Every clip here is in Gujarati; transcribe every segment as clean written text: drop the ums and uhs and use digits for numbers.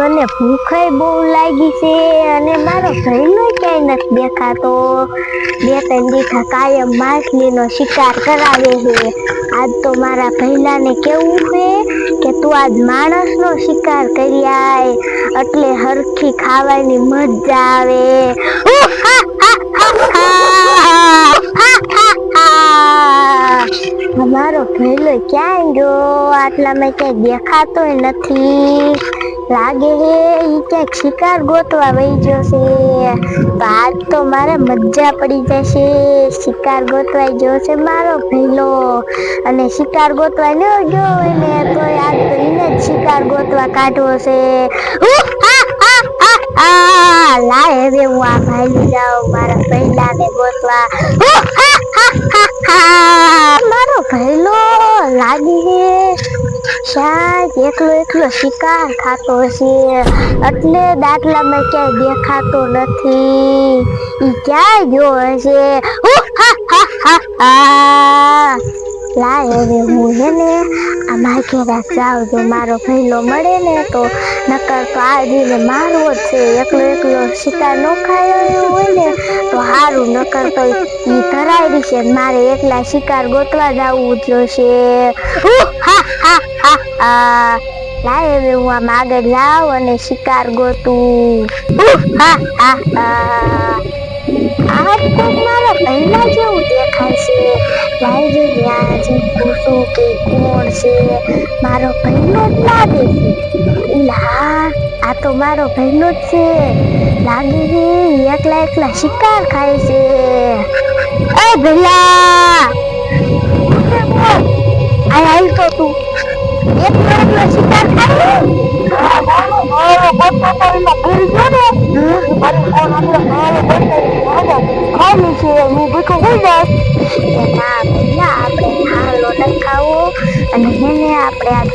મને ભૂખે બહુ લાગી છે અને મારો ભઈલો ક્યાંય નથી દેખાતો. 2-3 દિવસ કાયમ માછલીનો શિકાર કરાવે છે. આજ તો મારા ભઈલાને કેવું છે કે તું આજ માણસનો શિકાર કરી આય એટલે હરખી ખાવાની મજા આવે. મારો ભઈલો ક્યાં ગયો? આટલામાં ક્યાંય દેખાતોય નથી. લાગે હે ઈ ક્યાંક શિકાર ગોતવા વહી ગયો છે. તો આજ તો મારે મજા પડી જશે. શિકાર ગોતવા ગયો છે મારો ભઈલો અને શિકાર ગોતવા ન ગયો હોય ને તો આજ તો એને જ શિકાર ગોતવા કાઢવો છે. લાય હવે હું આ ભાઈ જાઉં મારા ભઈલાને ગોતવા. મારો ભઈલો લાગી હે શાયદ એકલો શિકાર ખાતો હશે એટલે દાટલામાં ક્યાંય દેખાતો નથી. ઈ ક્યાં ગયો હશે? લાય હવે હું હે ને આ માર્કેટ જાઉં. જો મારો ભઈલો મળે ને તો નકર તો આજીને મારવો જ છે. એકલો શિકાર નો ખાયો હોય ને તો હારું, નકર તો ઈ ધરાઈ રહેશે. મારે એકલા શિકાર ગોતવા જવું જોશે. લાય હવે હું આમ આગળ જાઉં અને શિકાર ગોતું. આ કોક મારા ભઈલા જેવું દેખાય છે. લાય જો ત્યાં જે પૂછું કે કોણ છે. મારો ભઈલો જ લાગે છે. હા, આ તો મારો ભઈલો જ છે. લાગે છે એકલા શિકાર ખાય છે. એ ભઈલા આય તો તું એકલો શિકાર ખાય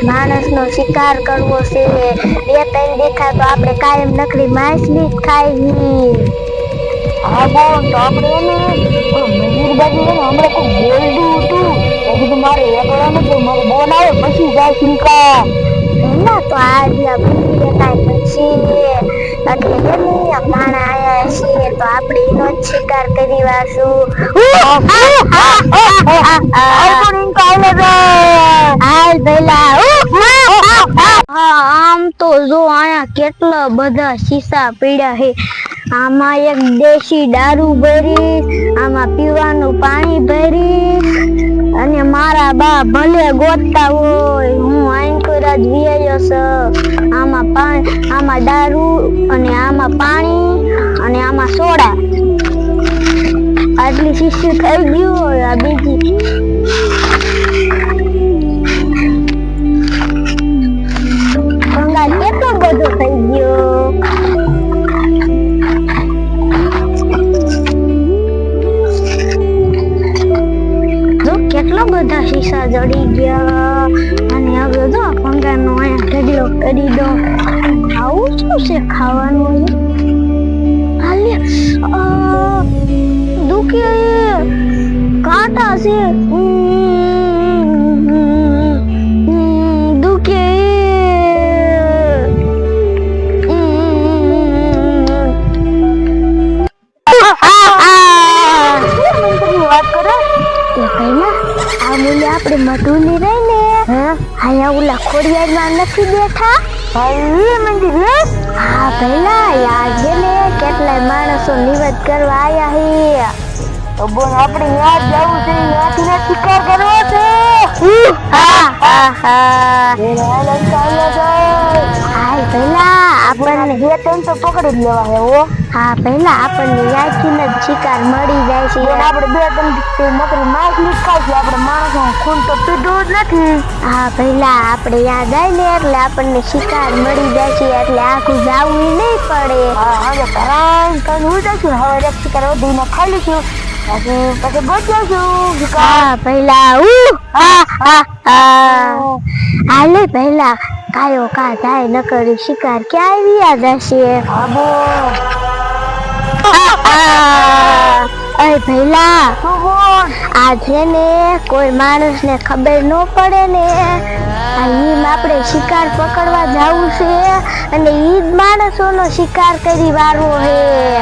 માણસનો શિકાર કરવો છે. 2-3 દેખા તો આપણે કાયમ નકરી માછલી જ ખાઈ. હા બોન, તો આપણે મંદિર બાજુ હમણાં કોઈ બોલડું હતું. મારે એકલાને તો મારો બોન આવે પછી જાય શિકાર. ના તો આજે મંદિરે કાંઈ નથી એટલે માણા આયા છીએ તો આપણે એનો જ શિકાર કરી વાશું. હાલ ભઈલા. આમ તો જો આયા કેટલા બધા શીશા પડ્યા છે. આમાં એક દેશી દારૂ ભરી, આમાં પીવાનું પાણી ભરી અને મારા બા ભલે ગોતતા હોય હું આંકરા જ વિયાયો છું. આમાં દારૂ અને આમાં પાણી અને આમાં સોડા. આટલી શીશી થઈ ગયું. આ બીજી ભંગાર કેટલો બધો થઈ ગયો. કેટલા બધા શીશા જડી ગયા અને હવે જો ભંગારનો અહીંયા ઢગલો કરી દો. આવું શું છે ખાવાનું? દુખે કાંટા છે. દુખે વાત કરો કે પહેલા આ મૂલ્ય આપણે મધુલી રહી ને અહીંયા ઓલા ખોડિયારમાં નથી બેઠા મંદિર. હા પહેલા યાદ છે ને કેટલાય માણસો નિવેદ કરવા આયા હે. તો બોન આપણે યાદ જવું છે. યાદને શિકાર કરવો છે. હાલ પહેલા આપણને 2-3 તો પકડી જ લેવા હે. હા પહેલા આપણને યાદથી જ શિકાર મળી જાય છે. આપણે 2-3 નકરી માછલી ખાય છે. આપણે માણસો ખૂન તો પીધું જ નથી. હા પહેલા આપણે યાદ આવી ને એટલે આપણને શિકાર મળી જાય છે એટલે આખું જાવું નહીં પડે. હવે તરાન હું જઈશું. હવે એક શિકાર વધીને ખાઈ લઈશું પછી બચાવશું. હા પહેલા હાલે પહેલા કાયો કા જાય ન કરી શિકાર ક્યાં આવ્યા જશે. અરે ભઈલા આ છે ને કોઈ માણસને ખબર ન પડે ને ઈમ આપણે શિકાર પકડવા જવું છે અને ઈ જ માણસોનો શિકાર કરી વાળવો હે.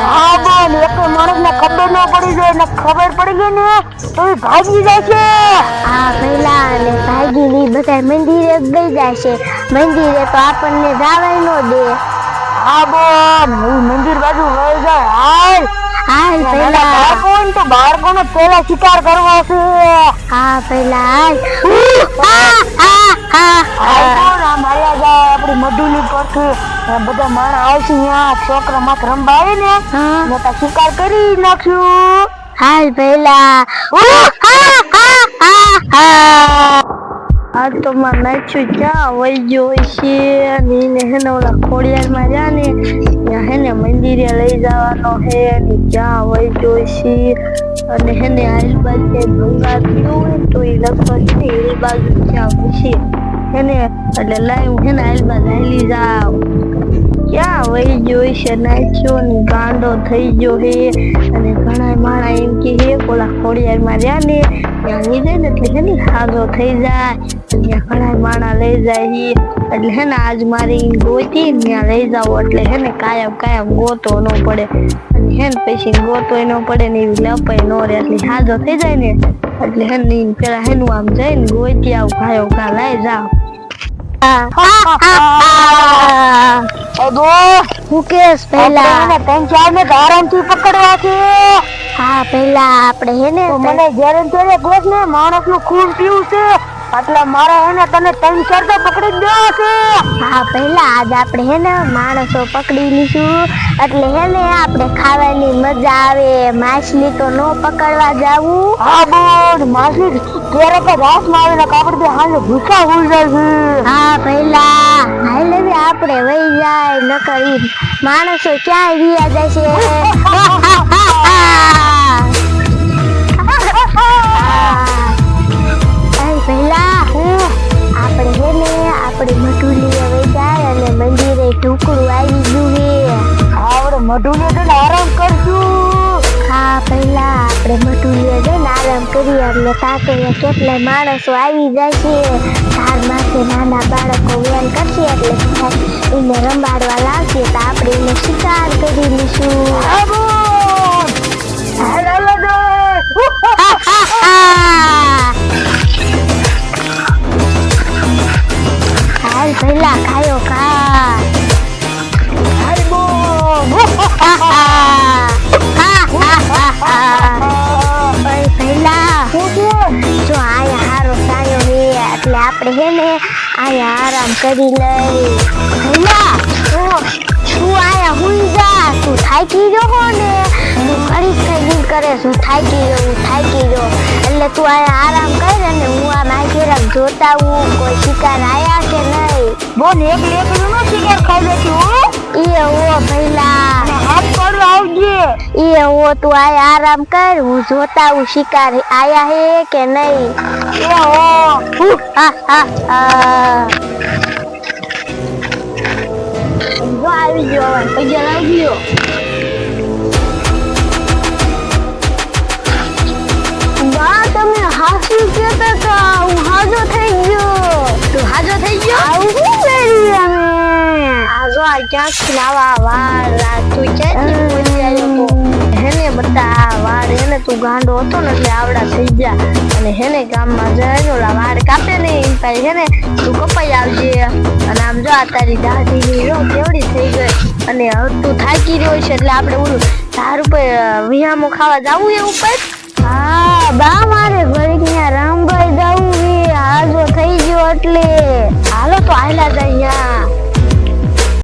હા બોન, એક માણસને ખબર ન પડી જાય ને ખબર પડી ગઈ ને તો એ ભાગી જાય છે. હા પેલા અને ભાગીની બધા મંદિરે ગઈ જાય છે. મંદિરે તો આપણને જવાય ન દે. હા બોન, એ મંદિર બાજુ વહી જાય. હાલ હાલ પેલા કોણ તો બાળકોનો પેલા શિકાર કરવો છે. હા પેલા હાલ બોન, આ માર્યા જાય આપણી મઢુલી પરથી બધા માણસ આવશે અહીંયા છોકરા માં રમવા આવે ને મોટા શિકાર કરી નાખ્યું. હાલ પેલા આ તો માં નાખ્યું ક્યાં વહી ગયો છે અને એને હેને ઓલા ખોડિયારમાં જા ને ત્યાં હેને મંદિરે લઈ જવાનો હે અને ક્યાં વહી ગયો છે અને હેને આઈલ બાજુ ગંગા પીવું હોય તો એ લગભગ છે એ બાજુ ક્યાં છે હેને એટલે લાઈ હેને આઈલ બાજુ હાલી જાવ. ક્યાં વહી ગયો છે નાખ્યો ને ગાંડો થઈ ગયો હે અને ઘણા માણા એમ કે હે ઓલા ખોડિયારમાં રહ્યા ને ત્યાં લઈ જાય ને એટલે હે ને સાજો થઈ જાય. ત્યાં ઘણા માણા લઈ જાય એટલે હે ને આજ મારી ગોતી ત્યાં લઈ જાવ એટલે હે ને કાયમ ગોતો ન પડે અને હે ને પછી ગોતો ન પડે ને એવી લપાઈ ન રહે એટલે સાજો થઈ જાય ને એટલે હે ને પેલા હે આમ જઈને ગોતી આવું ઘા લઈ જાવ. હું કેસ પેલા ત્રણ ચાર ને આરામથી પકડવા છે. હા પેલા આપણે હે ને મને ગેરંટી કોક ને માણસ નું ખૂન પીવું છે એટલે મારે હે ને તને ત્રણ ચાર તો પકડી જ દેવા છે. હા પેલા આજ આપણે હે ને માણસો પકડી લીધું એટલે હે ને આપણે ખાવાની મજા આવે. માછલી તો નો પકડવા જાવું. હા બોન, માછલી ક્યારેક રાત માં આવીને કાપડ દે હાલે ભૂખા હોઈ જાય છે. હા પેલા હાલે બી આપણે વહી જાય નકર ઈ માણસો ક્યાં વિયા જાય છે. પેલા આપણે હે ને આપણી મઢુલીએ વહી જાય અને મંદિરે ઢોકળું આવી ગયું હે. આપણે મઢુને જઈને આરામ કરશું. હા પેલા આપણે મઢુલીએ જઈને આરામ કરીએ એટલે તાતો કેટલાય માણસો આવી જાય છે. તાર માથે નાના બાળકો વેન કરશે એટલે એને રંબાડવા લાવશે તો આપણે એને શિકાર કરી લઈશું. હાલ પેલા ખાયો ખા. પેલા જો આયા હારો સાયો હે એટલે આપણે હે ને આયા આરામ કરી લઈ. પેલા તું આયા હુઈ જા. તું થાકી ગયો ને તું કઈ કરે શું થાકી ગયો એટલે તું આયા આરામ કર અને હું આ મારી જોતા હું કોઈ શિકાર આયા કે નહીં. બોન એક લેકડું નો શિકાર ખાઈ લેતી એ ઓ પેલા હાથ પર આવજે. એ ઓ તું આયા આરામ કર હું જોતા હું શિકાર આયા હે કે નહીં. એ ઓ જો આવી ગયો હવે પૈસા લાવી ગયો. બા તમે હાસુ કેતા હતા હું હાજો થઈ ગયો. તું હાજો થઈ ગયો? આવું શું કરી અમે આજો આ ક્યાંથી લાવા વાળ તું ક્યાંથી બોલી આવ્યો તો હેને બધા વાળ હેને તું ગાંડો હતો ને એટલે આવડા થઈ ગયા અને હેને ગામમાં જઈને ઓલા વાળ કાપે ને એમ પાછી હેને તું કપાઈ આવજે અને આમ જો આ તારી દાઢી જો કેવડી થઈ ગઈ અને હવે તું થાકી રહ્યો છે એટલે આપણે ઓલું તારું પર વિહામો ખાવા જવું એવું પર. હા બા મારે ઘડીક રામભાઈ જવું હાજો થઈ ગયો એટલે હાલો તો આયલા જાય.